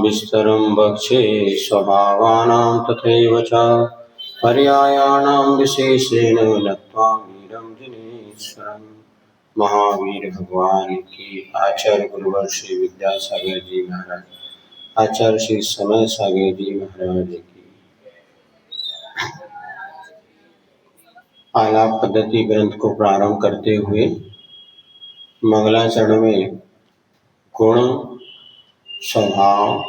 विस्तरं वक्षे स्वभावानां तथैव च पर्यायाणां विशेषेण नत्वामीडं जिनेश्वरम्। महावीर भगवान की आचार्य गुरुवर श्री विद्यासागर जी महाराज, आचार्य श्री समय सागर जी महाराज की आलाप पद्धति ग्रंथ को प्रारंभ करते हुए मंगलाचरण में गुण, स्वभाव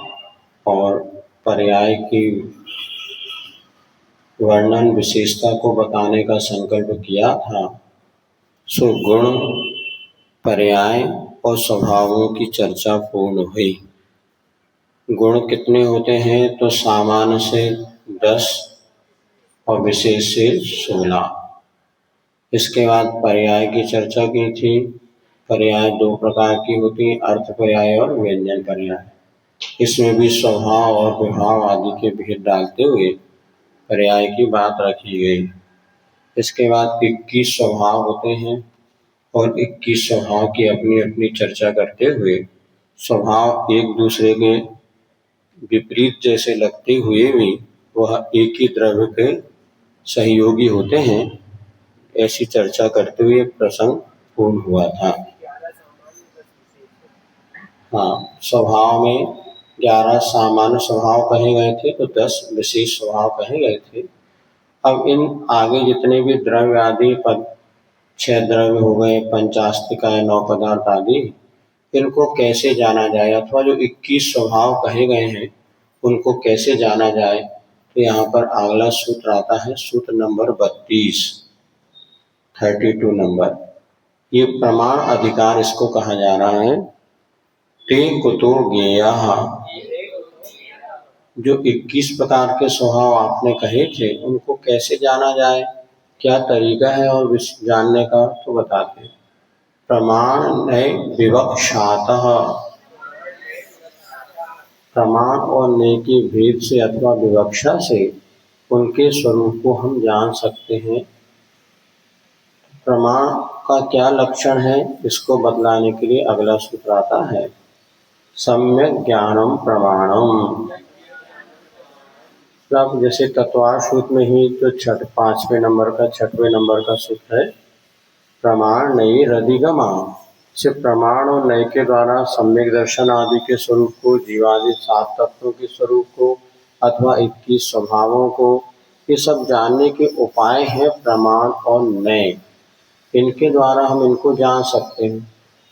और पर्याय की वर्णन विशेषता को बताने का संकल्प किया था। सो गुण, पर्याय और स्वभावों की चर्चा पूर्ण हुई। गुण कितने होते हैं तो सामान्य से 10 और विशेष से 16। इसके बाद पर्याय की चर्चा की थी। पर्याय 2 प्रकार की होती है, अर्थ पर्याय और व्यंजन पर्याय। इसमें भी स्वभाव और विभाव आदि के भेद डालते हुए पर्याय की बात रखी गई। इसके बाद 21 स्वभाव होते हैं और 21 स्वभाव की अपनी अपनी चर्चा करते हुए स्वभाव एक दूसरे के विपरीत जैसे लगते हुए भी वह एक ही द्रव्य के सहयोगी होते हैं, ऐसी चर्चा करते हुए प्रसंग पूर्ण हुआ था। हाँ, स्वभाव में 11 सामान्य स्वभाव कहे गए थे तो 10 विशेष स्वभाव कहे गए थे। अब इन आगे जितने भी द्रव्य आदि 6 द्रव्य हो गए, पंचास्तिकाएं, 9 पदार्थ आदि, इनको कैसे जाना जाए अथवा जो 21 स्वभाव कहे गए हैं उनको कैसे जाना जाए, तो यहाँ पर अगला सूत्र आता है, सूत्र नंबर 32 नंबर। ये प्रमाण अधिकार इसको कहा जा रहा है। ते कुतो ज्ञेयः, जो 21 प्रकार के स्वभाव आपने कहे थे उनको कैसे जाना जाए, क्या तरीका है और जानने का, तो बताते। प्रमाण नय विवक्षातः, प्रमाण और नय के भेद से अथवा विवक्षा से उनके स्वरूप को हम जान सकते हैं। प्रमाण का क्या लक्षण है इसको बतलाने के लिए अगला सूत्र आता है, सम्यक ज्ञानम प्रमाणम। अब जैसे तत्वार सूत्र में ही जो 5वें नंबर का 6वें नंबर का सूत्र है, प्रमाण नयी रधिगमा, से प्रमाण और नय के द्वारा सम्यक दर्शन आदि के स्वरूप को, जीवादि 7 तत्वों के स्वरूप को अथवा 21 स्वभावों को, ये सब जानने के उपाय हैं प्रमाण और नय। इनके द्वारा हम इनको जान सकते हैं।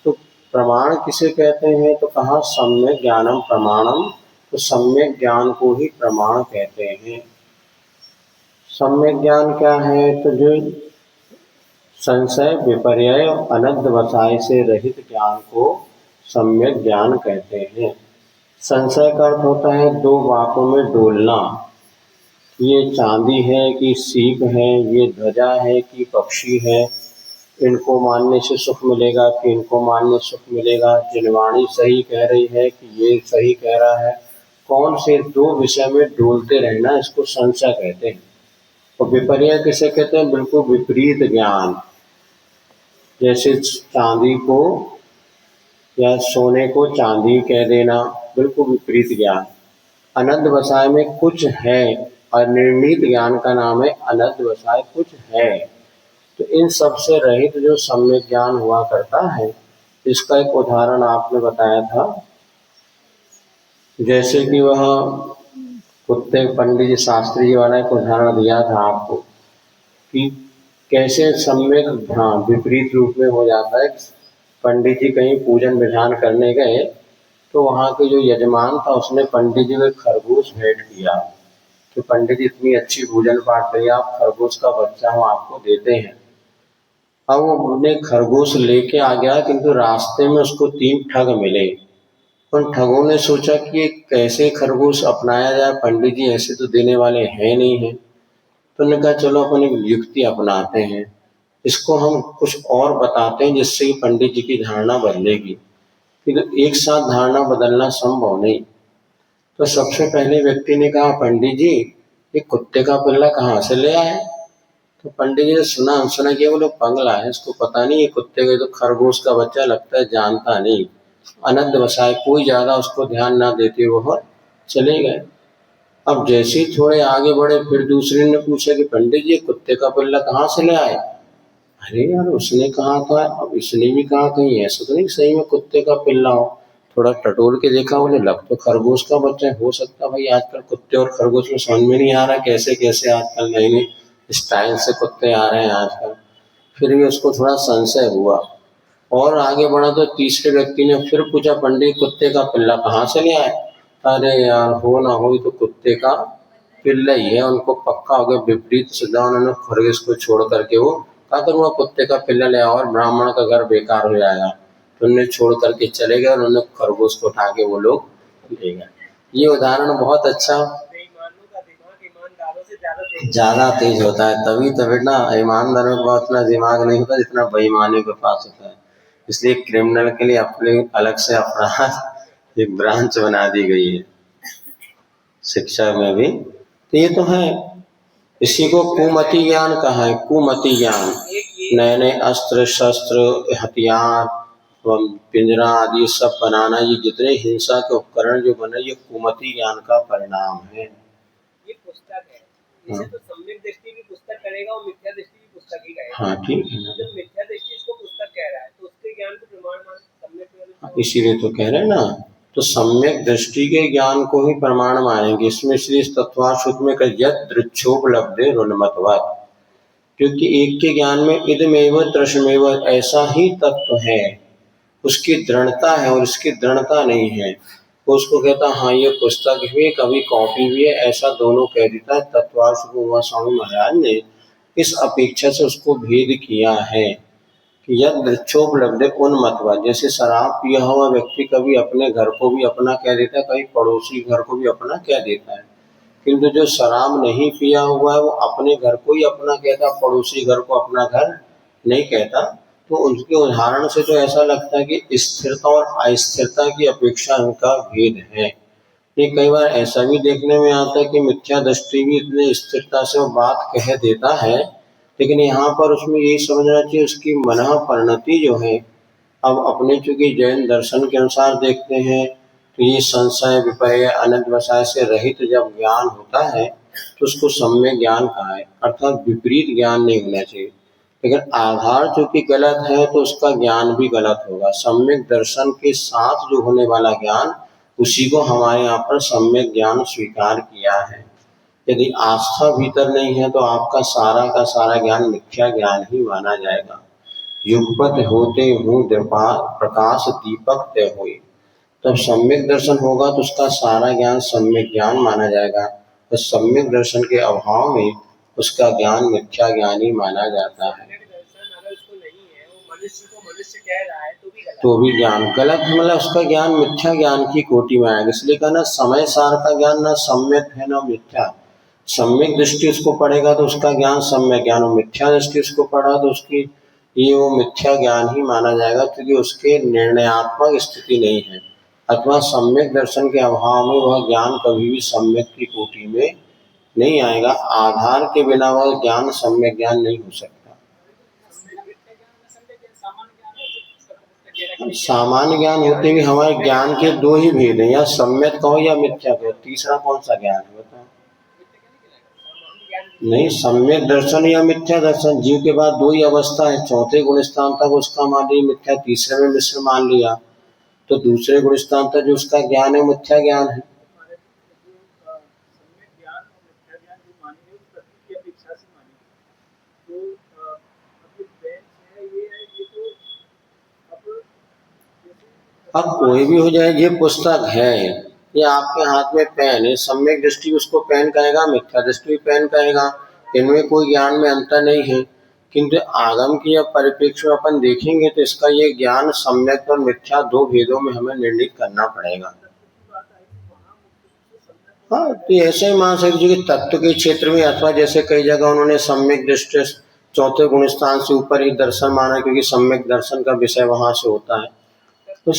तो प्रमाण किसे कहते हैं तो कहा सम्यक ज्ञानम प्रमाणम, तो सम्यक ज्ञान को ही प्रमाण कहते हैं। सम्यक ज्ञान क्या है तो जो संशय, विपर्यय, अनद्धवसाय से रहित ज्ञान को सम्यक ज्ञान कहते हैं। संशय का अर्थ होता है 2 बातों में डोलना, ये चांदी है कि सीप है, ये ध्वजा है कि पक्षी है, इनको मानने से सुख मिलेगा कि इनको मानने से सुख मिलेगा, जिनवाणी सही कह रही है कि ये सही कह रहा है, कौन से 2 विषय में डोलते रहना, इसको संशय कहते हैं। और विपर्यय किसे कहते हैं, बिल्कुल विपरीत ज्ञान, जैसे चांदी को या सोने को चांदी कह देना, बिल्कुल विपरीत ज्ञान। अनद्धवसाय में कुछ है, अनिर्णीत ज्ञान का नाम है अनद्धवसाय, कुछ है। तो इन सब से रहित जो सम्यक ज्ञान हुआ करता है, इसका एक उदाहरण आपने बताया था, जैसे कि वह कुत्ते, पंडित जी शास्त्री जी वाला एक उदाहरण दिया था आपको कि कैसे सम्यक विपरीत रूप में हो जाता है। पंडित जी कहीं पूजन विधान करने गए तो वहाँ के जो यजमान था उसने पंडित जी को एक खरगोश भेंट किया कि पंडित जी इतनी अच्छी पूजन पाठ रही, आप खरगोश का बच्चा हम आपको देते हैं। अब वो उन्हें खरगोश लेके आ गया, किंतु रास्ते में उसको 3 ठग मिले। उन ठगों ने सोचा कि ये कैसे खरगोश अपनाया जाए, पंडित जी ऐसे तो देने वाले हैं नहीं हैं। तो उन्होंने कहा चलो अपन एक युक्ति अपनाते हैं, इसको हम कुछ और बताते हैं जिससे कि पंडित जी की धारणा बदलेगी। किंतु एक साथ धारणा बदलना संभव नहीं। तो सबसे पहले व्यक्ति ने कहा, पंडित जी ये कुत्ते का पिल्ला कहाँ से ले आए? तो पंडित जी ने सुना किया, वो लोग पगला है, इसको पता नहीं ये कुत्ते का, तो खरगोश का बच्चा लगता है, जानता नहीं। अनध्यवसाय, कोई ज़्यादा उसको ध्यान ना देते वह चले गए। अब जैसे ही थोड़े आगे बढ़े फिर दूसरे ने पूछा कि पंडित जी कुत्ते का पिल्ला कहाँ से ले आए? अरे यार उसने कहा था, अब इसने भी कहा कहीं ऐसा तो नहीं सही में कुत्ते का पिल्ला हो। थोड़ा टटोल के देखा, बोले लग तो खरगोश का बच्चा है। हो सकता भाई आजकल कुत्ते और खरगोश में समझ में नहीं आ रहा कैसे कैसे आजकल नई नई स्टाइल से कुत्ते आ रहे हैं आजकल। फिर भी उसको थोड़ा संशय हुआ और आगे बढ़ा तो तीसरे व्यक्ति ने फिर पूछा पंडित कुत्ते का पिल्ला कहाँ से ले आए? अरे यार हो ना हो तो कुत्ते का पिल्ला ही है। उनको पक्का हो गया, विपरीत सीधा उन्होंने खरगोश को छोड़ करके वो क्या करूँगा कुत्ते का पिल्ला ले आओ और ब्राह्मण का घर बेकार हो जाएगा। तो उन्हें छोड़ करके चले गए और उन्होंने खरगोश को उठा के वो लोग ले गए। ये उदाहरण बहुत अच्छा, ज्यादा तेज होता है तभी तो बेटा ईमानदारों के पास उतना दिमाग नहीं होता जितना बेईमानों के पास होता है। इसलिए क्रिमिनल के लिए अपने अलग से अपराध एक ब्रांच बना दी गई है शिक्षा में भी। तो ये तो है, इसी को कुमति ज्ञान कहा है। कुमति ज्ञान, नए नए अस्त्र शस्त्र हथियार एवं पिंजरा आदि सब बनाना, ये जितने हिंसा के उपकरण जो बने ये कुमति ज्ञान का परिणाम है। ये पुस्तक है, इसे तो सम्यक दृष्टि भी पुस्तक करेगा और मिथ्या दृष्टि भी पुस्तक ही करेगा। हाँ ठीक है ना, जब मिथ्या दृष्टि इसको पुस्तक कह रहा है तो उसके ज्ञान को प्रमाण मान सम्यक, इसीलिए तो कह रहे हैं ना, तो सम्यक दृष्टि के ज्ञान को ही प्रमाण मानेंगे। इसमें श्री तत्वाशुद्ध में कहा यत् दृच्छोपलब्धे रुन्मतवत्, क्योंकि एक के ज्ञान में इदमेव तृषमेव ऐसा ही तत्व है, उसकी दृढ़ता है और इसकी दृढ़ता नहीं है। तो उसको कहता हाँ ये पुस्तक भी कभी कॉपी भी है, ऐसा दोनों कह देता है। तत्वाशुद्ध स्वामी महाराज ने इस अपेक्षा से उसको भेद किया है कि यद दृच्छोपलब्धे उन्मतवत्, जैसे शराब पिया हुआ व्यक्ति कभी अपने घर को भी अपना कह देता है, कभी पड़ोसी घर को भी अपना कह देता है। किंतु जो शराब नहीं पिया हुआ है वो अपने घर को ही अपना कहता, पड़ोसी घर को अपना घर नहीं कहता। तो उनके उदाहरण से तो ऐसा लगता है कि स्थिरता और अस्थिरता की अपेक्षा उनका भेद है। ये कई बार ऐसा भी देखने में आता है कि मिथ्या दृष्टि भी इतनी स्थिरता से वो बात कह देता है, लेकिन यहाँ पर उसमें यही समझना चाहिए उसकी मनः परिणति जो है। अब अपने चूंकि जैन दर्शन के अनुसार देखते हैं तो ये संशय विपर्य अनध्यवसाय से रहित जब ज्ञान होता है तो उसको सम्यक ज्ञान कहा है, अर्थात विपरीत ज्ञान नहीं होना चाहिए। लेकिन आधार चूंकि गलत है तो उसका ज्ञान भी गलत होगा। सम्यक दर्शन के साथ जो होने वाला ज्ञान उसी को हमारे यहाँ पर सम्यक ज्ञान स्वीकार किया है। यदि आस्था भीतर नहीं है तो आपका सारा का सारा ज्ञान मिथ्या ज्ञान ही माना जाएगा। युगपत होते हूँ प्रकाश दीपक तय हुई, तब सम्यक दर्शन होगा तो उसका सारा ज्ञान सम्यक ज्ञान माना जाएगा। तो सम्यक दर्शन के अभाव में उसका ज्ञान मिथ्या ज्ञान ही माना जाता है। तो भी ज्ञान गलत है, मतलब उसका ज्ञान मिथ्या ज्ञान की कोटि में आएगा। इसलिए कहना समय सार का ज्ञान ना सम्यक है ना मिथ्या। सम्यक दृष्टि उसको पढ़ेगा तो उसका ज्ञान सम्यक ज्ञान, और मिथ्या दृष्टि उसको पढ़ा तो उसकी ये वो मिथ्या ज्ञान ही माना जाएगा, क्योंकि उसके निर्णयात्मक स्थिति नहीं है। अथवा सम्यक दर्शन के अभाव में वह ज्ञान कभी भी सम्यक की कोटि में नहीं आएगा। आधार के बिना वह ज्ञान सम्यक ज्ञान नहीं हो सकता। सामान्य ज्ञान होते भी हमारे ज्ञान के दो ही भेद हैं, या सम्यक कहो या मिथ्या कहो, तीसरा कौन सा ज्ञान है बताओ? नहीं, सम्यक दर्शन या मिथ्या दर्शन, जीव के बाद दो ही अवस्था है। चौथे गुण स्थान तक उसका मान लिया मिथ्या, तीसरे में मिश्र मान लिया, तो दूसरे गुण स्थान तक जो उसका ज्ञान है मिथ्या ज्ञान है। अब कोई भी हो जाए, ये पुस्तक है, ये आपके हाथ में पेन है, सम्यक दृष्टि उसको पेन कहेगा, मिथ्या दृष्टि पेन कहेगा, इनमें कोई ज्ञान में अंतर नहीं है। किंतु आगम की जब परिप्रेक्ष्य में अपन देखेंगे तो इसका ये ज्ञान सम्यक और मिथ्या दो भेदों में हमें निर्णित करना पड़ेगा। हाँ, तो ऐसे ही मान सकते कि तत्व के क्षेत्र में अथवा जैसे कई जगह उन्होंने सम्यक दृष्टि चौथे गुण स्थान से ऊपर ही दर्शन माना, क्योंकि सम्यक दर्शन का विषय वहां से होता है। तो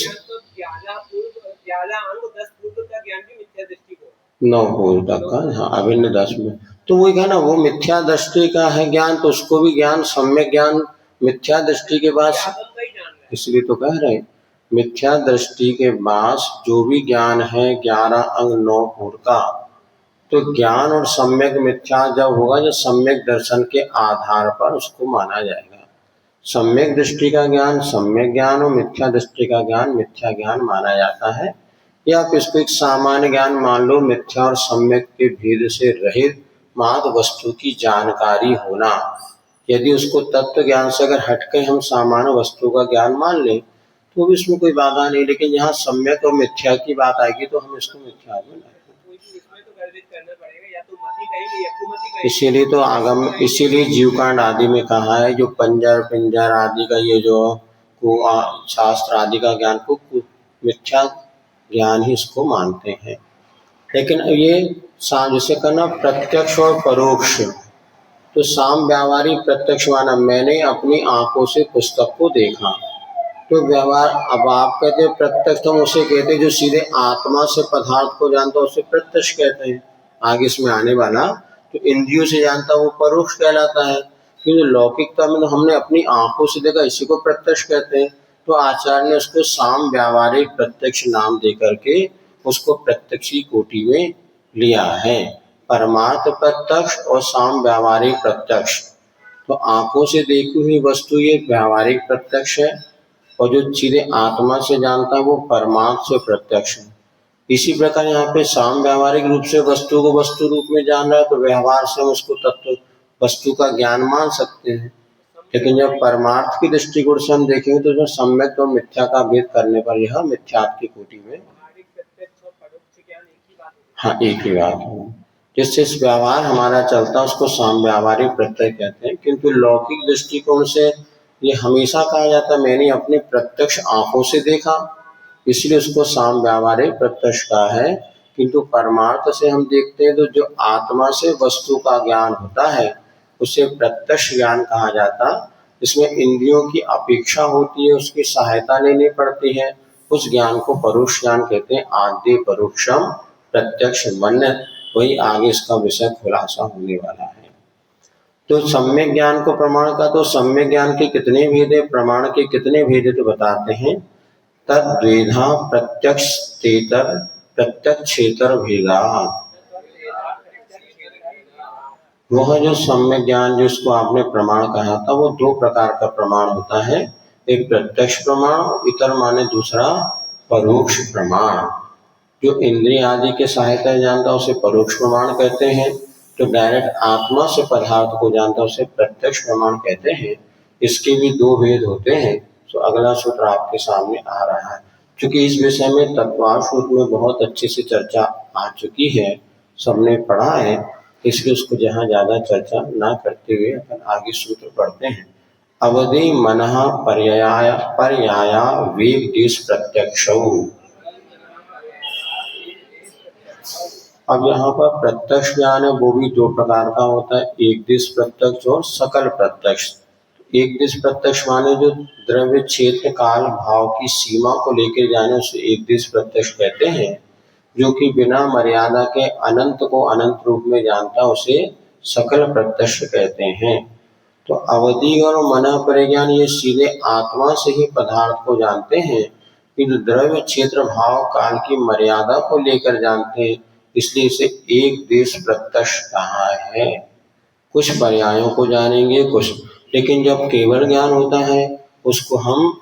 9 पूर्व तक का, हाँ अभिन्न 10 में, तो वही कहा ना वो मिथ्या दृष्टि का है ज्ञान, तो उसको भी ज्ञान सम्यक ज्ञान मिथ्या दृष्टि के बाद, इसलिए तो कह रहे हैं मिथ्या दृष्टि के बाद जो भी ज्ञान है 11 अंग 9 फुट का, तो ज्ञान और सम्यक मिथ्या जब होगा जब सम्यक दर्शन के आधार पर उसको माना जाएगा। सम्यक दृष्टि का ज्ञान सम्यक ज्ञान और मिथ्या दृष्टि का ज्ञान मिथ्या ज्ञान माना जाता है। या आप इसको एक सामान्य ज्ञान मान लो, मिथ्या और सम्यक के भेद से रहित मात्र वस्तु की जानकारी होना। यदि उसको तत्व ज्ञान से अगर हटके हम सामान्य वस्तु का ज्ञान मान लें तो भी इसमें कोई बाधा नहीं, लेकिन यहाँ सम्यक और मिथ्या की बात आएगी तो हम इसको मिथ्या में कोई भी इसमें तो गर्भित करना पड़ेगा, या तो मति कहेंगे या कुमति कहेंगे। इसीलिए तो आगम, इसीलिए जीवकांड आदि में कहा है जो पंजर पिंजर आदि का ये जो शास्त्र आदि का ज्ञान को मिथ्या ज्ञान ही इसको मानते हैं। लेकिन ये जैसे कहना प्रत्यक्ष और परोक्ष, तो साम व्यावहारिक प्रत्यक्ष माना मैंने अपनी आंखों से पुस्तक को देखा, तो व्यवहार। अब आप कहते हैं प्रत्यक्ष, तो हम उसे कहते हैं जो सीधे आत्मा से पदार्थ को जानता है उसे प्रत्यक्ष कहते हैं। आगे इसमें आने वाला तो इंद्रियों से जानता वो परोक्ष कहलाता है। क्योंकि लौकिकता में तो हमने अपनी आंखों से देखा, इसी को प्रत्यक्ष कहते हैं। तो आचार्य ने उसको साम व्यावहारिक प्रत्यक्ष नाम दे करके उसको प्रत्यक्ष की कोटि में लिया है। परमार्थ प्रत्यक्ष और साम व्यावहारिक प्रत्यक्ष, तो आंखों से देखी हुई वस्तु ये व्यावहारिक प्रत्यक्ष है, और जो सीधे आत्मा से जानता है वो परमार्थ से प्रत्यक्ष है। इसी प्रकार यहाँ पे साम व्यावहारिक रूप से वस्तु को वस्तु रूप में जान रहा है, तो व्यवहार से हम उसको तत्व वस्तु का ज्ञान मान सकते हैं। लेकिन जब परमार्थ की दृष्टिकोण से हम देखेंगे तो जो सम्यक और मिथ्या का भेद करने पर यह मिथ्यात्व की कोटि में, हाँ एक ही बात है। जिससे इस व्यवहार हमारा चलता है उसको साम व्यावहारिक प्रत्यय कहते हैं। किंतु लौकिक दृष्टिकोण से ये हमेशा कहा जाता है मैंने अपने प्रत्यक्ष आंखों से देखा, इसलिए उसको साम व्यावहारिक प्रत्यक्ष कहा है। किंतु परमार्थ से हम देखते हैं तो जो आत्मा से वस्तु का ज्ञान होता है उसे प्रत्यक्ष ज्ञान कहा जाता। इसमें इंद्रियों की अपेक्षा होती है, उसकी सहायता लेनी पड़ती है, उस ज्ञान को परोक्ष ज्ञान कहते हैं। आद्य परोक्षम प्रत्यक्ष वन्य, वही आगे इसका विषय खुलासा होने वाला है। तो सम्यक ज्ञान को प्रमाण का, तो सम्यक ज्ञान के कितने भेद है, प्रमाण के कितने भेद है तो बताते हैं। तद्वेधा प्रत्यक्षेतर प्रत्यक्षेतर भेदा, वह जो सम्यक ज्ञान जिसको आपने प्रमाण कहा था वो दो प्रकार का प्रमाण होता है, एक प्रत्यक्ष प्रमाण, इतर माने दूसरा परोक्ष प्रमाण। जो इंद्रिय आदि के सहायता जानता है उसे परोक्ष प्रमाण कहते हैं, जो डायरेक्ट आत्मा से पदार्थ को जानता है उसे प्रत्यक्ष प्रमाण कहते हैं। इसके भी दो भेद होते हैं। तो अगला सूत्र आपके सामने आ रहा है। क्योंकि इस विषय में तत्वार सूत्र में बहुत अच्छे से चर्चा आ चुकी है, सबने पढ़ा है, इसलिए उसको जहाँ ज्यादा चर्चा ना करते हुए अपन आगे सूत्र पढ़ते हैं। अवधि मनः पर्याया वेग देश प्रत्यक्ष। अब यहाँ पर प्रत्यक्ष ज्ञान है वो भी दो प्रकार का होता है, एक दिश प्रत्यक्ष और सकल प्रत्यक्ष। एक दिश प्रत्यक्ष माने जो द्रव्य क्षेत्र काल भाव की सीमा को लेकर जाने उसे एक दिश प्रत्यक्ष कहते हैं। जो कि बिना मर्यादा के अनंत को अनंत रूप में जानता उसे सकल प्रत्यक्ष कहते हैं। तो अवधि और मन परिज्ञान ये सीधे आत्मा से ही पदार्थ को जानते हैं, किंतु द्रव्य क्षेत्र भाव काल की मर्यादा को लेकर जानते हैं, इसलिए इसे एक देश प्रत्यक्ष कहा है। कुछ पर्यायों को जानेंगे कुछ, लेकिन जब केवल ज्ञान होता है उसको हम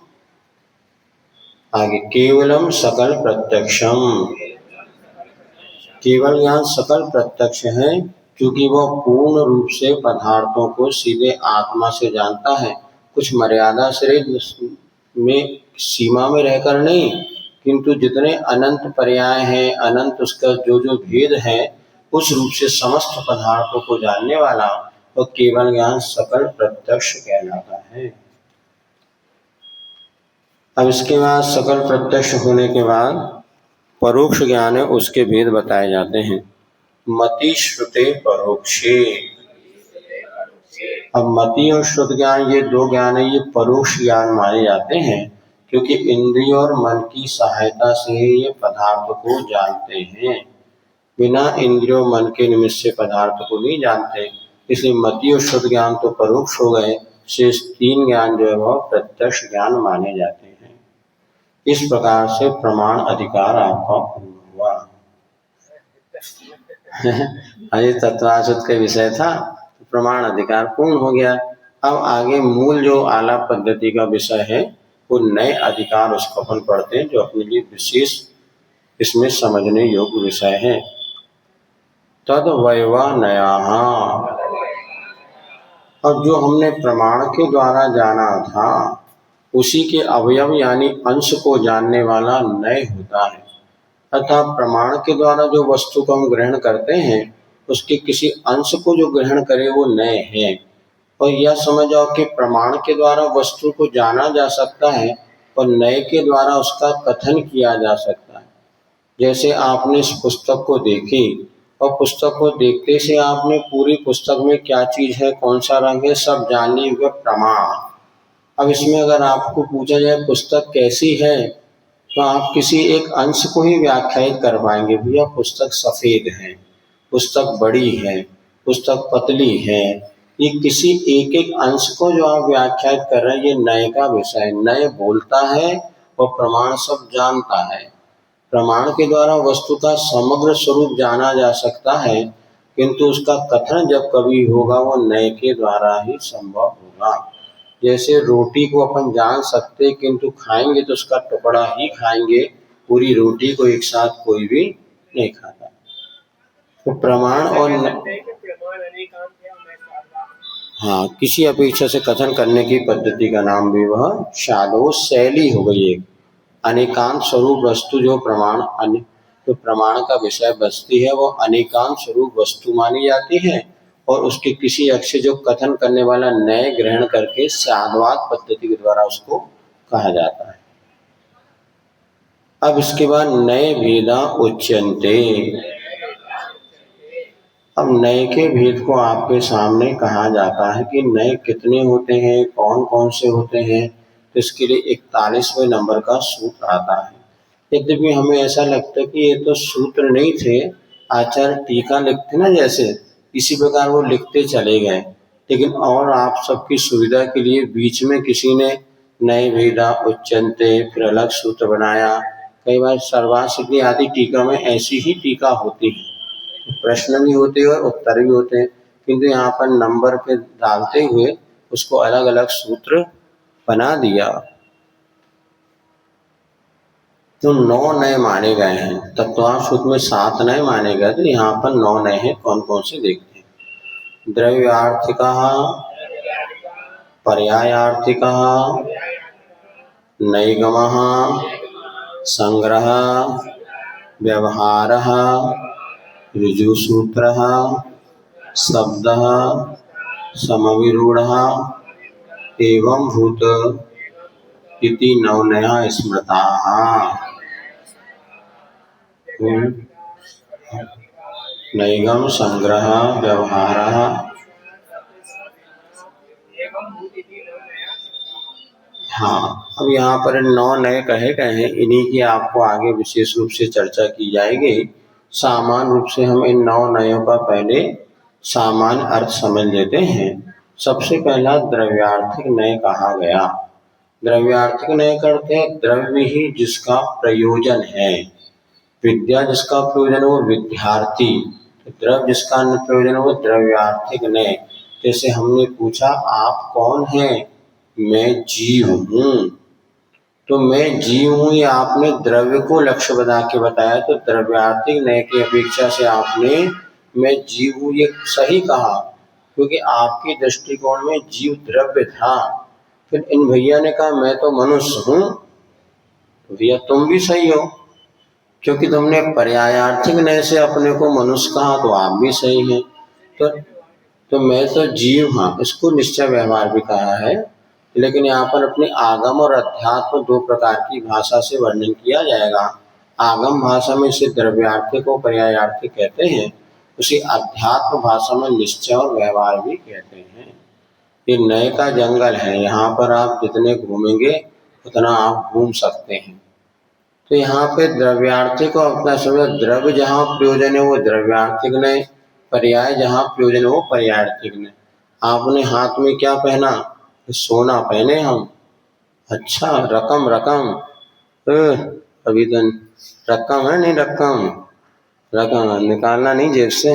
आगे केवलम सकल प्रत्यक्षम, केवल ज्ञान सकल प्रत्यक्ष है क्योंकि वह पूर्ण रूप से पदार्थों को सीधे आत्मा से जानता है, कुछ मर्यादा से में सीमा में रहकर नहीं, किंतु जितने अनंत पर्याय हैं, अनंत उसका जो जो भेद है उस रूप से समस्त पदार्थों को जानने वाला और केवल ज्ञान सकल प्रत्यक्ष कहलाता है। अब इसके बाद सकल प्रत्यक्ष होने के बाद परोक्ष ज्ञान है उसके भेद बताए जाते हैं। मति श्रुते परोक्षे, अब मति और श्रुत ज्ञान ये दो ज्ञान है, ये परोक्ष ज्ञान माने जाते हैं क्योंकि इंद्रिय और मन की सहायता से ये पदार्थ को जानते हैं। बिना इंद्रियों मन के निमित्त से पदार्थ को नहीं जानते, इसलिए मति और श्रुत ज्ञान तो परोक्ष हो गए, शेष तीन ज्ञान जो है वह प्रत्यक्ष ज्ञान माने जाते हैं। इस प्रकार से प्रमाण अधिकार आपका पूर्ण हुआ। अभी तत्वासुत का विषय था, प्रमाण अधिकार पूर्ण हो गया। अब आगे मूल जो आलाप पद्धति का विषय है वो नए अधिकार उसको अपन पढ़ते हैं, जो अपने लिए विशेष इसमें समझने योग्य विषय है। तद वैवानया, अब जो हमने प्रमाण के द्वारा जाना था उसी के अवयव यानी अंश को जानने वाला नय होता है। अतः प्रमाण के द्वारा जो वस्तु को हम ग्रहण करते हैं उसके किसी अंश को जो ग्रहण करे वो नय है। और यह समझ जाओ कि प्रमाण के द्वारा वस्तु को जाना जा सकता है और नय के द्वारा उसका कथन किया जा सकता है। जैसे आपने इस पुस्तक को देखी और पुस्तक को देखते से आपने पूरी पुस्तक में क्या चीज है, कौन सा रंग है, सब जान लिए हुए प्रमाण। अब इसमें अगर आपको पूछा जाए पुस्तक कैसी है तो आप किसी एक अंश को ही व्याख्यायित कर पाएंगे। भैया पुस्तक सफेद है, पुस्तक बड़ी है, पुस्तक पतली है, ये किसी एक एक अंश को जो आप व्याख्यायित कर रहे हैं ये नय का विषय है। नय बोलता है और प्रमाण सब जानता है। प्रमाण के द्वारा वस्तु का समग्र स्वरूप जाना जा सकता है, किंतु उसका कथन जब कभी होगा वो नय के द्वारा ही संभव होगा। जैसे रोटी को अपन जान सकते किंतु खाएंगे तो उसका टुकड़ा ही खाएंगे, पूरी रोटी को एक साथ कोई भी नहीं खाता। तो प्रमाण और हाँ, किसी अपेक्षा से कथन करने की पद्धति का नाम भी वह शादो शैली हो गई। एक अनेकांत स्वरूप वस्तु जो प्रमाण का विषय बचती है वो अनेकांत स्वरूप वस्तु मानी जाती है और उसके किसी अक्ष जो कथन करने वाला नय ग्रहण करके साधवाद पद्धति के द्वारा उसको कहा जाता है। अब इसके बाद नए भेदा उच्यन्ते। अब नय के भेद को आपके सामने कहा जाता है कि नय कितने होते हैं, कौन कौन से होते हैं। तो इसके लिए 41वें नंबर का सूत्र आता है। यद्यपि हमें ऐसा लगता है कि ये तो सूत्र नहीं थे, आचार्य टीका लिखते ना जैसे, इसी प्रकार वो लिखते चले गए। लेकिन और आप सबकी सुविधा के लिए बीच में किसी ने नए भेदा उच्यन्ते फिर अलग सूत्र बनाया। कई बार सर्वासिद्धि आदि टीका में ऐसी ही टीका होती है, प्रश्न भी होते हैं और उत्तर भी होते हैं, किंतु यहाँ पर नंबर पे डालते हुए उसको अलग अलग सूत्र बना दिया। तो 9 नय माने गए हैं। तत्वार्थ सूत्र में 7 नय माने गए, तो यहाँ पर 9 नय हैं। कौन कौन से देखते हैं। द्रव्यार्थिकः, पर्यायार्थिकः, नैगमः, संग्रहः, व्यवहारः, ऋजुसूत्रः, शब्दः, समविरूढः, एवं भूत इति 9 नया स्मृताः। नैगम, संग्रह, व्यवहारः, हाँ। अब यहाँ पर 9 नए कहे गए हैं, इन्हीं की आपको आगे विशेष रूप से चर्चा की जाएगी। सामान्य रूप से हम इन 9 नयों का पहले सामान्य अर्थ समझ लेते हैं। सबसे पहला द्रव्यार्थिक नय कहा गया। द्रव्यार्थिक नय करते हैं द्रव्य ही जिसका प्रयोजन है। विद्या जिसका प्रयोजन वो विद्यार्थी, द्रव्य जिसका प्रयोजन वो द्रव्यार्थिक नय। जैसे हमने पूछा आप कौन हैं, मैं जीव हूँ, तो मैं जीव हूँ ये आपने द्रव्य को लक्ष्य बना के बताया, तो द्रव्यार्थिक नय की अपेक्षा से आपने मैं जीव हूँ ये सही कहा, क्योंकि आपके दृष्टिकोण में जीव द्रव्य था। फिर इन भैया ने कहा मैं तो मनुष्य हूँ, तो भैया तुम भी सही हो, क्योंकि तुमने पर्यायार्थिक नय से अपने को मनुष्य कहा, तो आप भी सही हैं। तो मैं तो जीव, हाँ, इसको निश्चय व्यवहार भी कहा है। लेकिन यहाँ पर अपने आगम और अध्यात्म 2 प्रकार की भाषा से वर्णन किया जाएगा। आगम भाषा में इसे द्रव्यार्थिक और पर्यायार्थिक कहते हैं, उसी अध्यात्म भाषा में निश्चय और व्यवहार भी कहते हैं। ये नय का जंगल है, यहाँ पर आप जितने घूमेंगे उतना आप घूम सकते हैं। तो यहाँ पे द्रव्यार्थिक को अपना समझ, द्रव्य जहाँ प्रयोजन है वो द्रव्यार्थिक नय, पर्याय जहाँ प्रयोजन है वो पर्यायार्थिक नय। आपने हाथ में क्या पहना, सोना पहने हम, अच्छा रकम रकम, अभी तो रकम है नहीं, रकम रकम निकालना नहीं जेब से।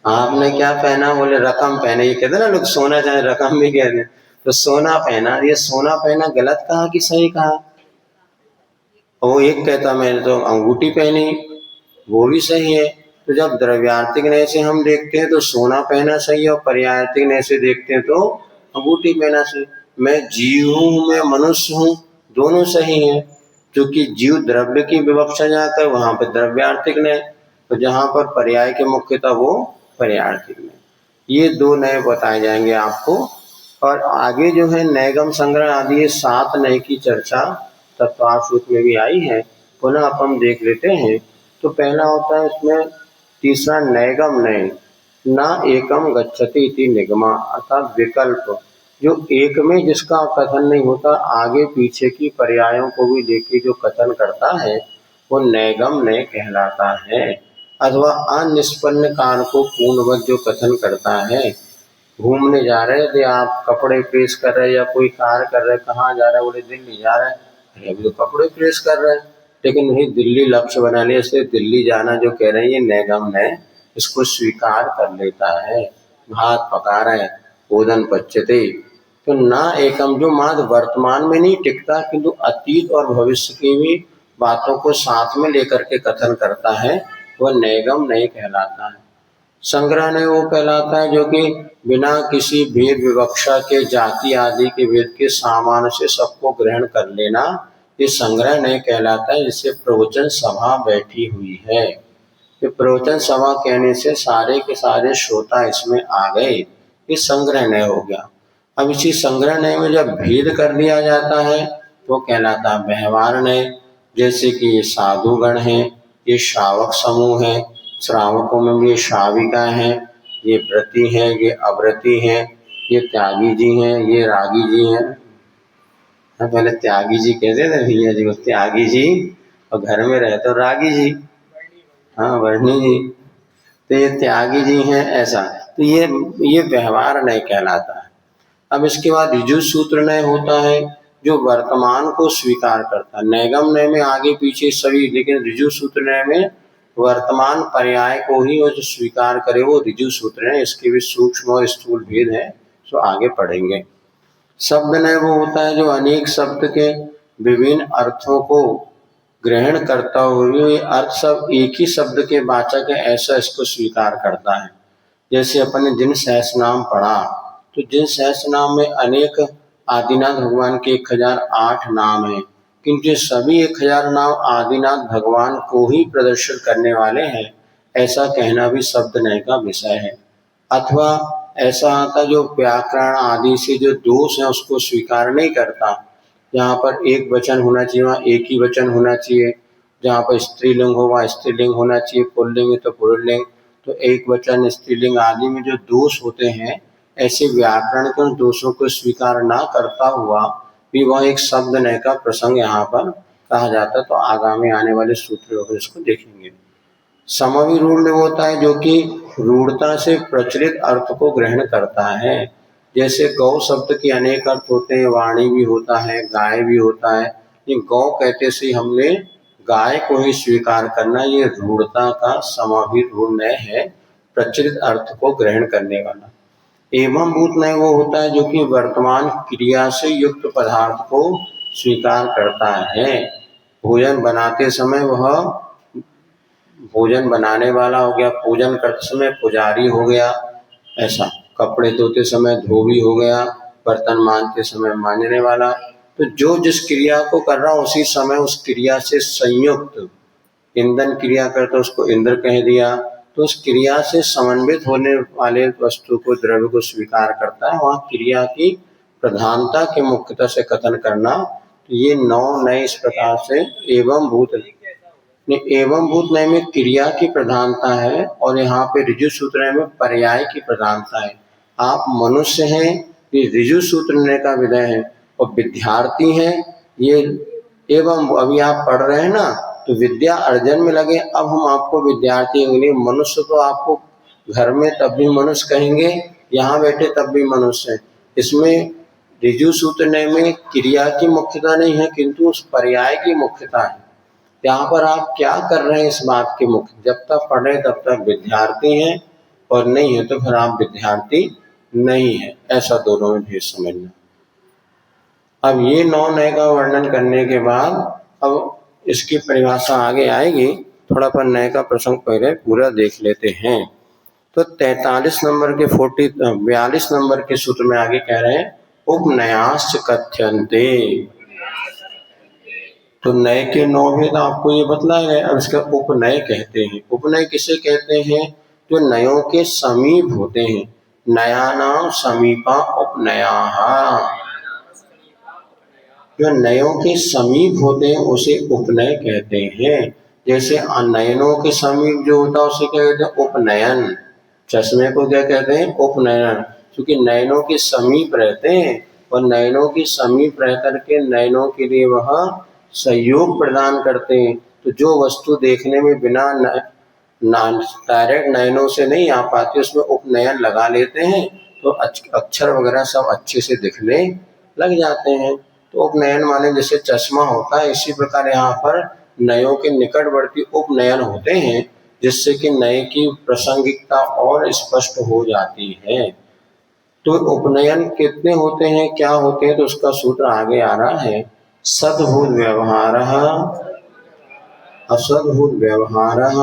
आपने क्या पहना? बोले रकम पहने। ये कहते ना लोग सोना चाहे रकम भी कहते हैं। तो सोना पहना, ये सोना पहना गलत कहा कि सही कहा? वो एक कहता मैंने तो अंगूठी पहनी, वो भी सही है। तो जब द्रव्यार्थिक नय से हम देखते हैं तो सोना पहना सही है, और पर्यायर्थिक नय से देखते हैं तो अंगूठी पहना सही। मैं जीव हूँ, मैं मनुष्य हूँ, दोनों सही है। क्योंकि जीव द्रव्य की विवक्षा जहाँ कर वहां पर द्रव्यार्थिक नय, तो जहाँ पर पर्याय के मुख्यतः वो पर्यायर्थिक नय। ये दो नय बताए जाएंगे आपको। और आगे जो है नैगम संग्रह आदि ये 7 नय की चर्चा तत्वार्थ सूत्र में भी आई है, पुनः अपन देख लेते हैं। तो पहला होता है इसमें तीसरा नैगम नय, न एकम गच्छति इति निगमा, अर्थात विकल्प जो एक में जिसका कथन नहीं होता, आगे पीछे की पर्यायों को भी लेके जो कथन करता है वो नैगम नय कहलाता है। अथवा अनिष्पन्न कार को पूर्णवत जो कथन करता है, घूमने जा रहे थे आप, कपड़े प्रेस कर रहे या कोई कार्य कर रहे, कहाँ जा रहे? बोले दिल्ली जा रहे। अरे अभी तो कपड़े प्रेस कर रहे हैं, लेकिन वही दिल्ली लक्ष्य बना लिया, इसलिए दिल्ली जाना जो कह रहे हैं ये नैगम है, इसको स्वीकार कर लेता है। भात पका रहे, ओदन पच्यते। तो ना एकम जो मात्र वर्तमान में नहीं टिकता, किंतु अतीत और भविष्य की भी बातों को साथ में लेकर के कथन करता है, वह नैगम नय कहलाता है। संग्रह नय वो कहलाता है जो कि बिना किसी भेद विवक्षा के, जाति आदि के भेद के सामान्य से सबको ग्रहण कर लेना, ये संग्रह नय कहलाता है। जिससे प्रवचन सभा बैठी हुई है, ये प्रवचन सभा कहने से सारे के सारे श्रोता इसमें आ गए, ये संग्रह नय हो गया। अब इसी संग्रह नय में जब भेद कर दिया जाता है तो कहलाता है व्यवहार नय। जैसे कि ये साधुगण हैं, ये श्रावक समूह है, श्रावकों में भी ये श्राविका हैं, ये व्रती हैं, ये अव्रती हैं, ये त्यागी जी हैं, ये रागी जी हैं। पहले त्यागी जी कहते थे भैया जी को, त्यागी जी, और घर में रहे तो रागी जी, हाँ वर्णी जी। तो ये त्यागी जी हैं ऐसा। तो ये व्यवहार नय कहलाता है। अब इसके बाद ऋजु सूत्र नय होता है जो वर्तमान को स्वीकार करता है। नैगम नय में आगे पीछे सभी, लेकिन ऋजु सूत्र नय में वर्तमान पर्याय को ही वो जो स्वीकार करे वो ऋजु सूत्र है। इसके भी सूक्ष्म और स्थूल भेद है, तो आगे पढ़ेंगे। शब्द नय वो होता है जो अनेक शब्द के विभिन्न अर्थों को ग्रहण करता हुए ये अर्थ सब एक ही शब्द के वाचक है, ऐसा इसको स्वीकार करता है। जैसे अपन ने जिन सहस्रनाम पढ़ा, तो जिन सहस्रनाम में अनेक आदिनाथ भगवान के 1008 नाम हैं, किंतु सभी 1000 नाम आदिनाथ भगवान को ही प्रदर्शित करने वाले हैं, ऐसा कहना भी शब्द नय का विषय है। अथवा ऐसा आता जो व्याकरण आदि से जो दोष है उसको स्वीकार नहीं करता। जहाँ पर एक वचन होना चाहिए वहाँ एक ही वचन होना चाहिए, जहाँ पर स्त्रीलिंग हो वहाँ स्त्रीलिंग होना चाहिए, पुल्लिंग है तो पुल्लिंग, तो एक वचन स्त्रीलिंग आदि में जो दोष होते हैं, ऐसे व्याकरण के उन दोषों को स्वीकार ना करता हुआ भी वह एक शब्द नय का प्रसंग यहाँ पर कहा जाता है। तो आगामी आने वाले सूत्रों में इसको देखेंगे। समविरूढ़ होता है जो कि रूढ़ता से प्रचलित अर्थ को ग्रहण करता है। जैसे गौ शब्द के अनेक अर्थ होते हैं, वाणी भी होता है, गाय भी होता है। ये गौ कहते से हमने गाय को ही स्वीकार करना, ये रूढ़ता का समविरूढ़ नय है, प्रचलित अर्थ को ग्रहण करने वाला। एवं भूत नय वो होता है जो कि वर्तमान क्रिया से युक्त पदार्थ को स्वीकार करता है। भोजन बनाते समय वह भोजन बनाने वाला हो गया, पूजन करते समय पुजारी हो गया, ऐसा। कपड़े धोते समय धोबी हो गया, बर्तन मांजते समय मांजने वाला। तो जो जिस क्रिया को कर रहा उसी समय उस क्रिया से संयुक्त, ईंधन क्रिया करता उसको इंद्र कह दिया, तो उस क्रिया से समन्वित होने वाले वस्तु को, द्रव्य को स्वीकार करता है। वहाँ क्रिया की प्रधानता के मुख्यता से कथन करना। तो ये 9 नय इस प्रकार से एवं भूत एवं भूत नय में क्रिया की प्रधानता है, और यहाँ पे ऋजु सूत्र में पर्याय की प्रधानता है। आप मनुष्य हैं, ये ऋजु सूत्र नय का विधेय है, और विद्यार्थी हैं ये एवं, अभी आप पढ़ रहे हैं ना, तो विद्या अर्जन में लगे। अब हम आपको विद्यार्थी होंगे। मनुष्य तो आपको घर में तब भी मनुष्य कहेंगे, यहाँ बैठे तब भी मनुष्य है। इसमें ऋजु सूत्र नय में क्रिया की मुख्यता नहीं है, किंतु उस पर्याय की मुख्यता है। यहाँ पर आप क्या कर रहे हैं इस बात के मुख्य, जब तक पढ़े तब तक विद्यार्थी हैं और नहीं है तो फिर आप विद्यार्थी नहीं है, ऐसा दोनों में भेद समझना। अब ये 9 नय का वर्णन करने के बाद अब इसकी परिभाषा आगे आएगी, थोड़ा पर नय का प्रसंग पहले पूरा देख लेते हैं। तो 43 नंबर के 42 नंबर के सूत्र में आगे कह रहे हैं उपनयाश्च कथ्यन्ते। तो नय के 9 भेद आपको ये बतलाया गया। अब इसका उपनय कहते हैं। उपनय किसे कहते हैं? जो नयों के समीप होते हैं। नयानां समीपा उपनयाः। जो नयों के समीप होते हैं उसे उपनय कहते हैं। जैसे नयनों के समीप जो होता है उसे क्या कहते हैं? उपनयन। चश्मे को क्या कहते हैं? उपनयन। क्योंकि नयनों के समीप रहते हैं और नयनों के समीप रह करके नयनों के लिए वह सहयोग प्रदान करते हैं। तो जो वस्तु देखने में बिना डायरेक्ट नयनों से नहीं आ पाती उसमें उपनयन लगा लेते हैं तो अक्षर वगैरह सब अच्छे से दिखने लग जाते हैं। तो उपनयन माने जैसे चश्मा होता है, इसी प्रकार यहाँ पर नयों के निकटवर्ती उपनयन होते हैं जिससे कि नय की प्रासंगिकता और स्पष्ट हो जाती है। तो उपनयन कितने होते हैं, क्या होते हैं, तो उसका सूत्र आगे आ रहा है। सद्भूत व्यवहारः, असद्भूत व्यवहारः,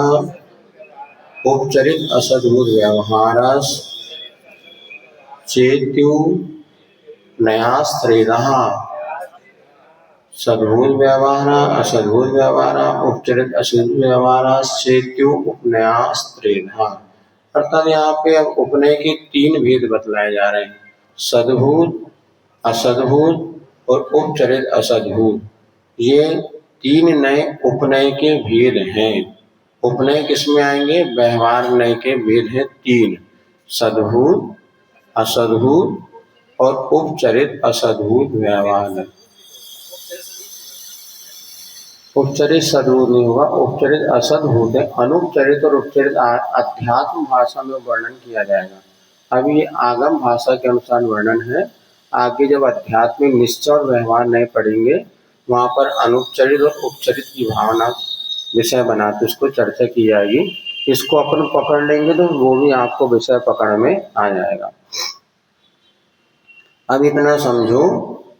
उपचरित असद्भूत व्यवहारश्चेत्यु नयास्त्रेदः। सद्भूत व्यवहार, असद्भूत व्यवहार, उपचरित असद्भूत व्यवहारश्चेत्यु उपनयास्त्रेदः। अर्थात यहाँ पे अब उपनय के 3 भेद बतलाए जा रहे हैं। सद्भूत, असद्भूत और उपचरित असद्भूत। ये 3 नय उपनय के भेद हैं। उपनय किसमें आएंगे? व्यवहार नय के भेद हैं 3। सद्भूत, असद्भूत और उपचरित असद्भूत व्यवहार। उपचरित सद्भूत नहीं होगा, उपचरित असद्भूत है। अनुपचरित और उपचरित अध्यात्म भाषा में वर्णन किया जाएगा। अभी ये आगम भाषा के अनुसार वर्णन है। आगे जब अध्यात्मिक निश्चय और व्यवहार नहीं पढ़ेंगे वहाँ पर अनुपचरित और उपचरित की भावना विषय बनाते उसको चर्चा की जाएगी। इसको अपन पकड़ लेंगे तो वो भी आपको विषय पकड़ में आ जाएगा। अब इतना समझो,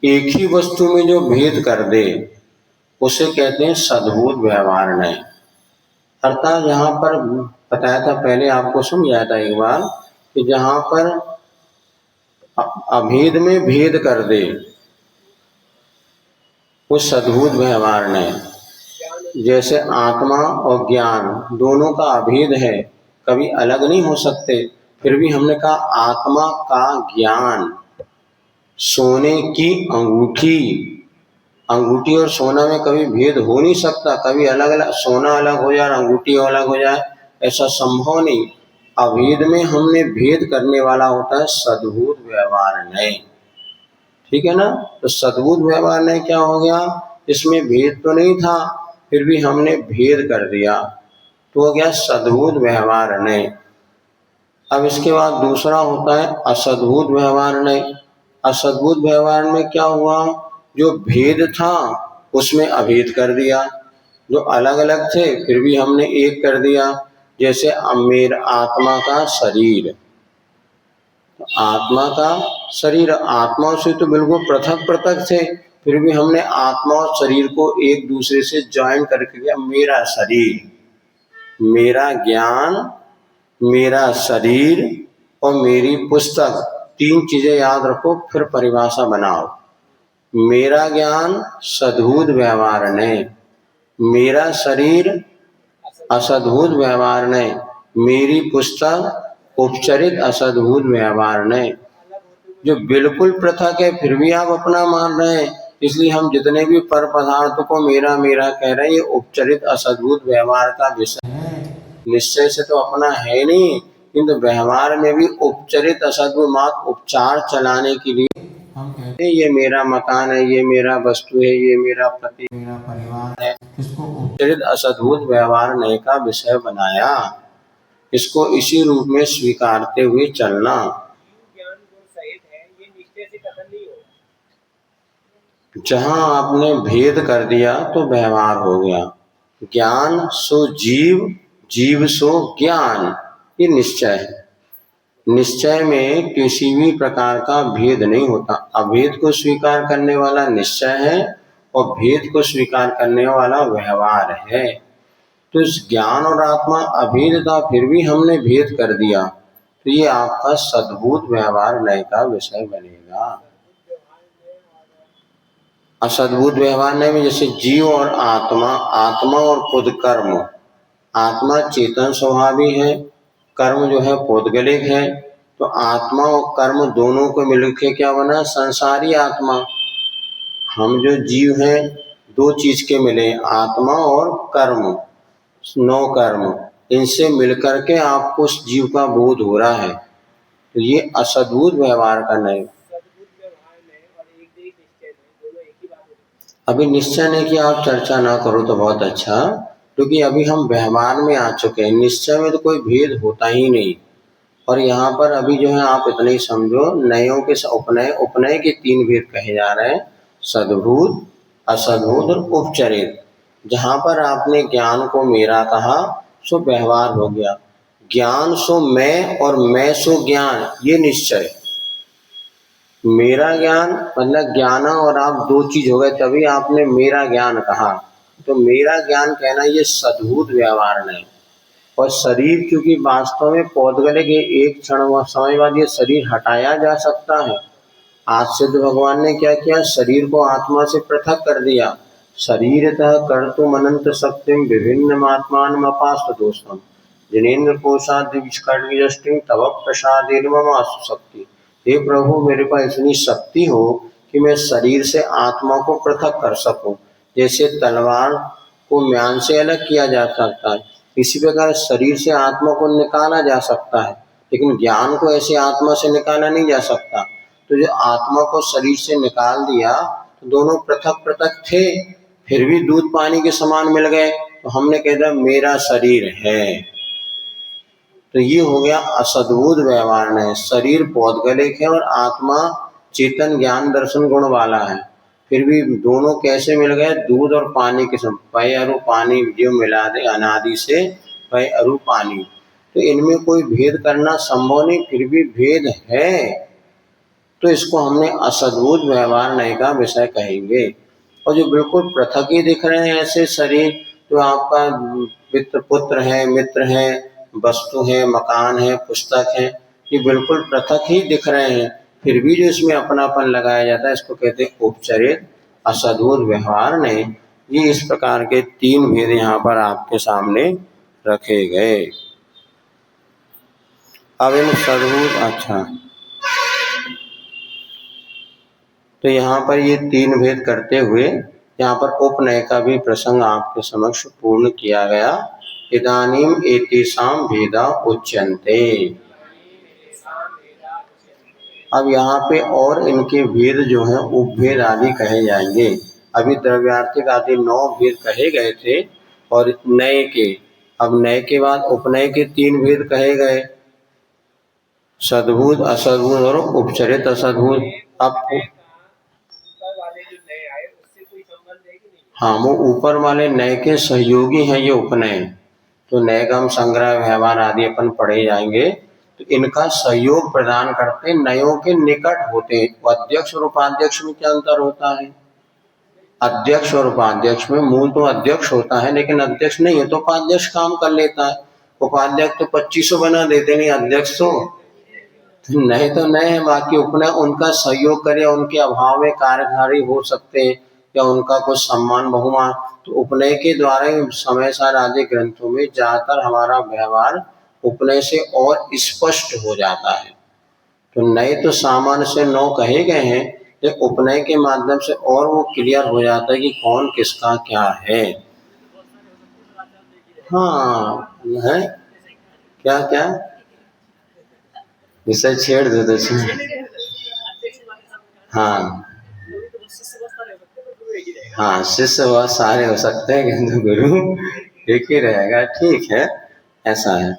एक ही वस्तु में जो भेद कर दे उसे कहते हैं सद्भूत व्यवहार नय। अर्थात यहाँ पर बताया था, पहले आपको समझाया था एक बार, कि जहाँ पर अभेद में भेद कर दे वो सद्भूत व्यवहार नय। जैसे आत्मा और ज्ञान दोनों का अभेद है, कभी अलग नहीं हो सकते, फिर भी हमने कहा आत्मा का ज्ञान, सोने की अंगूठी, अंगूठी और सोना में कभी भेद हो नहीं सकता। कभी अलग अलग सोना अलग हो जाए, अंगूठी अलग हो जाए, ऐसा संभव नहीं। अभेद में हमने भेद करने वाला होता है सद्भूत व्यवहार नय। ठीक है ना? तो सद्भूत व्यवहार नय क्या हो गया? इसमें भेद तो नहीं था फिर भी हमने भेद कर दिया तो हो गया सद्भूत व्यवहार नय। अब इसके बाद दूसरा होता है असद्भूत व्यवहार नय। असद्भूत व्यवहार में क्या हुआ? जो भेद था उसमें अभेद कर दिया, जो अलग अलग थे फिर भी हमने एक कर दिया। जैसे मेरा आत्मा का शरीर, आत्मा का शरीर, आत्मा से तो बिल्कुल पृथक पृथक थे फिर भी हमने आत्मा और शरीर को एक दूसरे से ज्वाइन करके किया मेरा शरीर। मेरा ज्ञान, मेरा शरीर और मेरी पुस्तक, 3 चीजें याद रखो फिर परिभाषा बनाओ। मेरा ज्ञान सद्भूत व्यवहार नय, मेरा शरीर असद्भूत व्यवहार नय, मेरी पुस्तक उपचरित असद्भूत व्यवहार नय। जो बिल्कुल पृथक है फिर भी आप अपना मान रहे हैं, इसलिए हम जितने भी पर पदार्थ को मेरा मेरा कह रहे हैं ये उपचरित असद्भूत व्यवहार का विषय है। निश्चय से तो अपना है नहीं, किंतु व्यवहार में भी उपचरित असद्भुत मात्र उपचार चलाने के लिए हम कहते हैं ये मेरा मकान है, ये मेरा वस्तु है, ये मेरा पति, मेरा परिवार है। इसको उपचरित असद्भुत व्यवहार नय का विषय बनाया। इसको इसी रूप में स्वीकारते हुए चलना। ज्ञान गुण सहित है, ये निश्चय से कथन नहीं हो। जहां आपने भेद कर दिया तो व्यवहार हो गया। ज्ञान सो जीव, जीव सो ज्ञान, ये निश्चय है। निश्चय में किसी भी प्रकार का भेद नहीं होता। अभेद को स्वीकार करने वाला निश्चय है और भेद को स्वीकार करने वाला व्यवहार है। तो इस ज्ञान और आत्मा अभेद था, फिर भी हमने भेद कर दिया, तो ये आपका सद्भूत व्यवहार नय का विषय बनेगा। असद्भुत व्यवहार नय में जैसे जीव और आत्मा, आत्मा और खुद कर्म, आत्मा चेतन स्वभावी है, कर्म जो है पौद्गलिक है, तो आत्मा और कर्म दोनों को मिलकर क्या बना? संसारी आत्मा। हम जो जीव हैं दो चीज के मिले, आत्मा और कर्म, नौ कर्म, इनसे मिलकर के आपको उस जीव का बोध हो रहा है। तो ये असद्भुत व्यवहार का नय। सद्बुद्ध व्यवहार में और एक ही निश्चय में दोनों एक ही बात होती है। अभी निश्चय नहीं कि आप चर्चा ना करो तो बहुत अच्छा, क्योंकि अभी हम व्यवहार में आ चुके हैं। निश्चय में तो कोई भेद होता ही नहीं। और यहाँ पर अभी जो है आप इतना ही समझो, नयों के उपनय, उपनय के तीन भेद कहे जा रहे हैं, सद्भूत, असद्भूत और उपचरित। जहाँ पर आपने ज्ञान को मेरा कहा सो व्यवहार हो गया, ज्ञान सो मैं और मैं सो ज्ञान, ये निश्चय। मेरा ज्ञान मतलब ज्ञान और आप दो चीज हो गए, तभी आपने मेरा ज्ञान कहा। तो मेरा ज्ञान कहना ये सद्भूत व्यवहार नहीं। और शरीर क्योंकि वास्तव में पौद्गलिक के एक क्षण समय बाद ये शरीर हटाया जा सकता है। आज सिद्ध भगवान ने क्या किया? शरीर को आत्मा से पृथक कर दिया। शरीरतः कर्तुम अनंत शक्तिम विभिन्न आत्मान अपास्त दोषम जिनेन्द्र कोशाद दिव्य तव प्रसादेन मम आसु शक्ति। हे प्रभु, मेरे पास इतनी शक्ति हो कि मैं शरीर से आत्मा को पृथक कर सकूं। जैसे तलवार को म्यान से अलग किया जा सकता है, इसी प्रकार शरीर से आत्मा को निकाला जा सकता है, लेकिन ज्ञान को ऐसे आत्मा से निकाला नहीं जा सकता। तो जो आत्मा को शरीर से निकाल दिया तो दोनों पृथक पृथक थे, फिर भी दूध पानी के समान मिल गए, तो हमने कह दिया मेरा शरीर है। तो ये हो गया असद्भुत व्यवहार है। शरीर पौद्गलिक है और आत्मा चेतन ज्ञान दर्शन गुण वाला है, फिर भी दोनों कैसे मिल गए? दूध और पानी के समान। पय अरु पानी जो मिला दे अनादि से, पय अरु पानी, तो इनमें कोई भेद करना संभव नहीं, फिर भी भेद है, तो इसको हमने असद्भुत व्यवहार नय का विषय कहेंगे। और जो बिल्कुल पृथक ही दिख रहे हैं ऐसे शरीर, जो आपका मित्र पुत्र है, मित्र है, वस्तु है, मकान है, पुस्तक है, ये बिल्कुल पृथक ही दिख रहे हैं, फिर भी जो इसमें अपनापन लगाया जाता है, इसको कहते हैं उपचरित असद्भुत व्यवहार नहीं। ये इस प्रकार के तीन भेद यहाँ पर आपके सामने रखे गए। अब इन सद्भुत, अच्छा, तो यहाँ पर ये तीन भेद करते हुए यहाँ पर उपनय का भी प्रसंग आपके समक्ष पूर्ण किया गया। इदानीम एतेषां भेदा उच्यन्ते। अब यहाँ पे और इनके भेद जो हैं उपभेद आदि कहे जाएंगे। अभी द्रव्यार्थिक आदि 9 भेद कहे गए थे और नए के, अब नए के बाद उपनय के 3 भेद कहे गए, सद्भुत, असद्भुत और उपचरित असद्भुत। अब ऊपर वाले जो नए आए उससे कोई संबंध है कि नहीं? हाँ, वो ऊपर वाले नए के सहयोगी हैं ये उपनय। तो नए का हम संग्रह, व्यवहार आदि अपन पढ़े जाएंगे, तो इनका सहयोग प्रदान करते नयों के निकट होते हैं। अध्यक्ष और उपाध्यक्ष में क्या अंतर होता है? अध्यक्ष और उपाध्यक्ष में मूल तो अध्यक्ष होता है, लेकिन अध्यक्ष नहीं है तो उपाध्यक्ष काम कर लेता है। उपाध्यक्ष तो 2500 बना देते, नहीं अध्यक्ष तो नए तो नए हैं, बाकी उपनय उनका सहयोग करे, उनके अभाव में कार्यकारी हो सकते हैं या उनका कुछ सम्मान बहुमान, तो उपनय के द्वारा ही समय सार आदि ग्रंथों में ज्यादातर हमारा व्यवहार उपनय से और स्पष्ट हो जाता है। तो नए तो सामान्य से 9 कहे गए हैं, लेकिन उपनय के माध्यम से और वो क्लियर हो जाता है कि कौन किसका क्या है। हाँ है, क्या क्या विषय छेड़ दे तो हाँ हाँ, शिष्य बहुत सारे हो सकते हैं किंतु गुरु एक ही रहेगा। ठीक है, ऐसा है।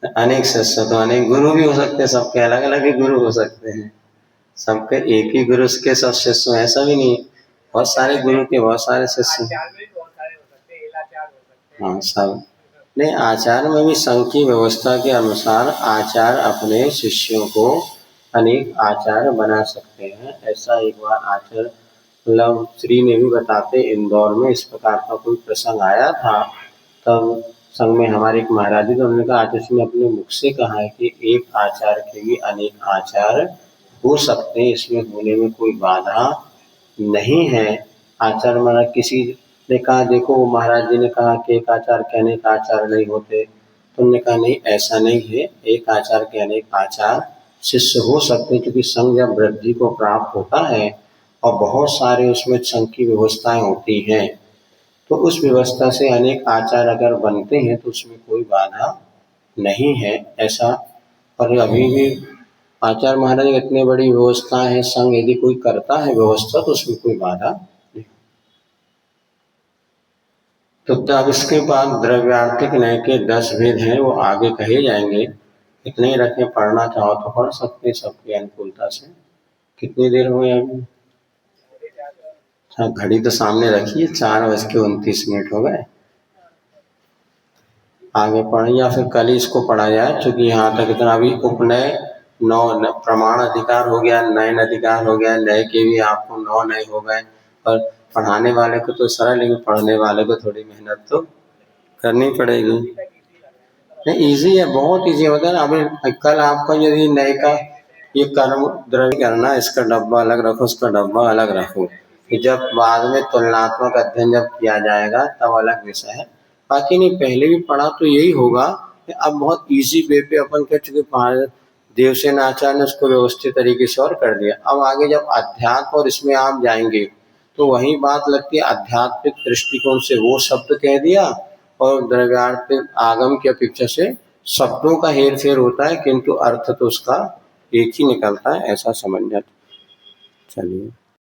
अनेक शिष्य तो अनेक गुरु भी हो सकते हैं, सबके अलग अलग ही गुरु हो सकते हैं। सबके एक ही गुरु के सब शिष्य हैं, ऐसा भी नहीं, बहुत सारे गुरु के बहुत सारे शिष्य हैं। आचार में भी बहुत सारे हो सकते हैं, एलाचार हो सकते हैं। हाँ सब नहीं, आचार्य में भी संघ की व्यवस्था के अनुसार आचार्य अपने शिष्यों को अनेक आचार्य बना सकते हैं। ऐसा एक बार आचार्य मतलब श्री ने भी बताते, इंदौर में इस प्रकार का कोई प्रसंग आया था, तब संघ में हमारे एक महाराज जी, तो उन्होंने कहा आचार्य ने अपने मुख से कहा है कि एक आचार्य के भी अनेक आचार्य हो सकते हैं, इसमें होने में कोई बाधा नहीं है। आचार्य मतलब किसी ने कहा, देखो महाराज जी ने कहा कि एक आचार्य के अनेक आचार्य नहीं होते, तो उन्होंने कहा नहीं ऐसा नहीं है, एक आचार्य के अनेक आचार्य शिष्य हो सकते हैं, क्योंकि संघ जब वृद्धि को प्राप्त होता है और बहुत सारे उसमें संघ की व्यवस्थाएं होती हैं, तो उस व्यवस्था से अनेक आचार्य अगर बनते हैं तो उसमें कोई बाधा नहीं है ऐसा। और अभी भी आचार्य महाराज इतनी बड़ी व्यवस्था है, संघ यदि कोई करता है व्यवस्था तो उसमें कोई बाधा नहीं। तो तब इसके बाद द्रव्यार्थिक न्याय के 10 भेद हैं, वो आगे कहे जाएंगे। इतने ही रखें, पढ़ना चाहो तो पढ़ सकते हैं सबकी अनुकूलता से। कितनी देर हो गई अभी? हाँ, घड़ी तो सामने रखिए, 4:29 हो गए। आगे पढ़ें या फिर कल ही इसको पढ़ा जाए, क्योंकि यहाँ तक इतना अभी उपनय 9 प्रमाण अधिकार हो गया, नयन अधिकार हो गया, नए के भी आपको 9 नए हो गए। और पढ़ाने वाले को तो सरल, लेकिन पढ़ने वाले को थोड़ी मेहनत तो करनी पड़ेगी। नहीं, ईजी है, बहुत ईजी होता है ना। अभी कल आपका यदि नए का ये कर्म द्रव्य करना, इसका डब्बा अलग रखो, उसका डब्बा अलग रखो, कि जब बाद में तुलनात्मक अध्ययन जब किया जाएगा तब अलग विषय है। बाकी नहीं, पहले भी पढ़ा तो यही होगा कि अब बहुत इजी वे पे अपन कह चुके, देवसेन आचार्य ने उसको व्यवस्थित तरीके से और कर दिया। अब आगे जब अध्यात्म और इसमें आप जाएंगे तो वही बात लगती है, आध्यात्मिक दृष्टिकोण से वो शब्द कह दिया और द्रव्यार्थिक आगम की अपेक्षा से शब्दों का हेर फेर होता है, किंतु अर्थ तो उसका एक ही निकलता है, ऐसा समझना। चलिए।